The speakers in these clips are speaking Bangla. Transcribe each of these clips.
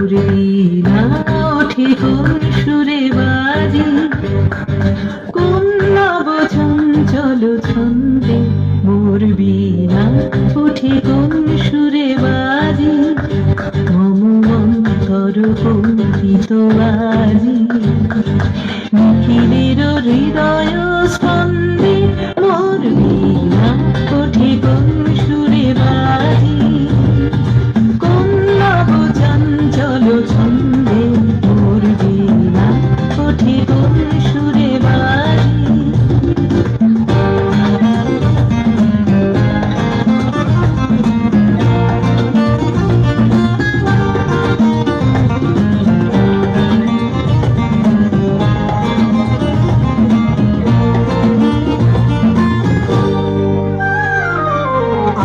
বীণা ওঠে কোন সুরে বাজে, কোন নব চঞ্চল ছন্দে মোর বীণা ওঠে কোন সুরে বাজে, মম অন্তর কম্পিত আজি নিখিলের হৃদয় স্পন্দে মোর বীণা ওঠে কোন সুরে বাজে, কোন নব চঞ্চল ছন্দে মোর বীণা ওঠে কোন সুরে বাজে।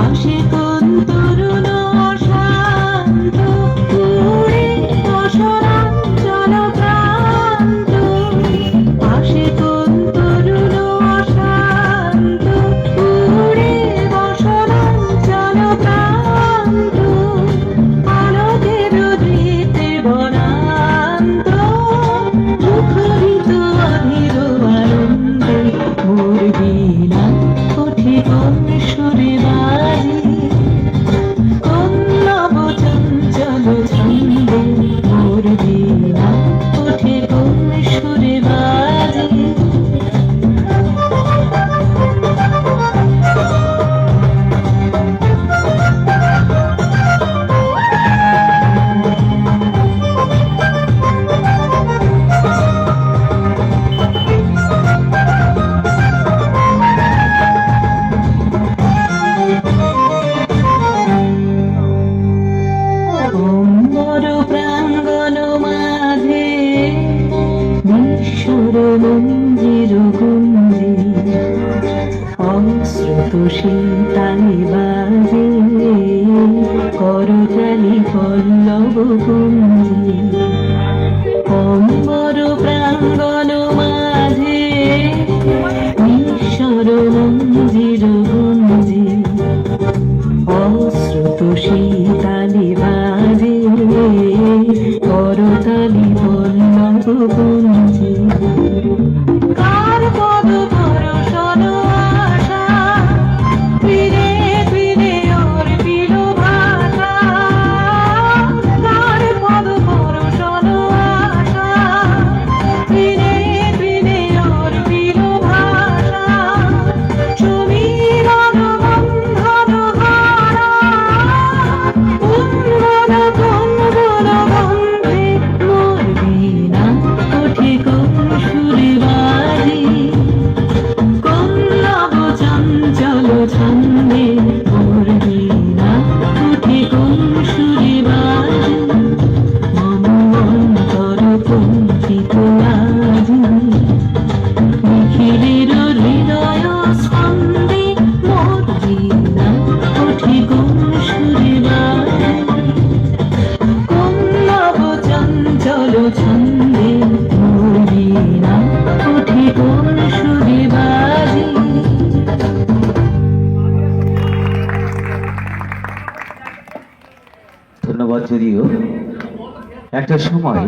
আসে কোন তরুণ শান্ত উড়ে অসরাঞ্চল প্রান্ত, আসে কোন তরুণ শান্ত উড়ে অসরাঞ্চল প্রান্ত, আলোকের ধৃতে বনান্ত মুখরিত অধীর আনন্দে মোর বীণা ওঠে কোন সুরে বাজে, কোন নব চঞ্চল ছন্দে মোর বীণা ওঠে কোন সুরে বাজে। অম্বর প্রাঙ্গণ মাঝে নিঃস্বর মঞ্জির গুঞ্জে, অশ্রুত শীতালি বাজে করতালি পল্লব কুঞ্জে, অম্বর প্রাঙ্গণ মাঝে নিঃস্বর মঞ্জির গুঞ্জে, অশ্রুত শীতালি বাজে করতালি পল্লব কুঞ্জে, কার পদ দর্শন আশা ফিরে ফিরে ওর পিল ভাষা, কার পদ দর্শন আশা ফিরে ফিরে ওর পিল ভাষা, সমীরণ বন্ধন হারা উন্মন কঙ্গন গন্ধে মোর বীণা ওঠে কোন সুরে বাজে, কোন নব চঞ্চল ছন্দে মোর বীণা ওঠে কোন সুরে বাজে, মম অন্তর কম্পিত আজি নিখিলের হৃদয় স্পন্দে মোর বীণা ওঠে কোন সুরে বাজে, কোন নব চঞ্চল ছন্দে মোর বীণা ওঠে কোন সুরে বাজে। ধন্যবাদ। যদিও একটা সময়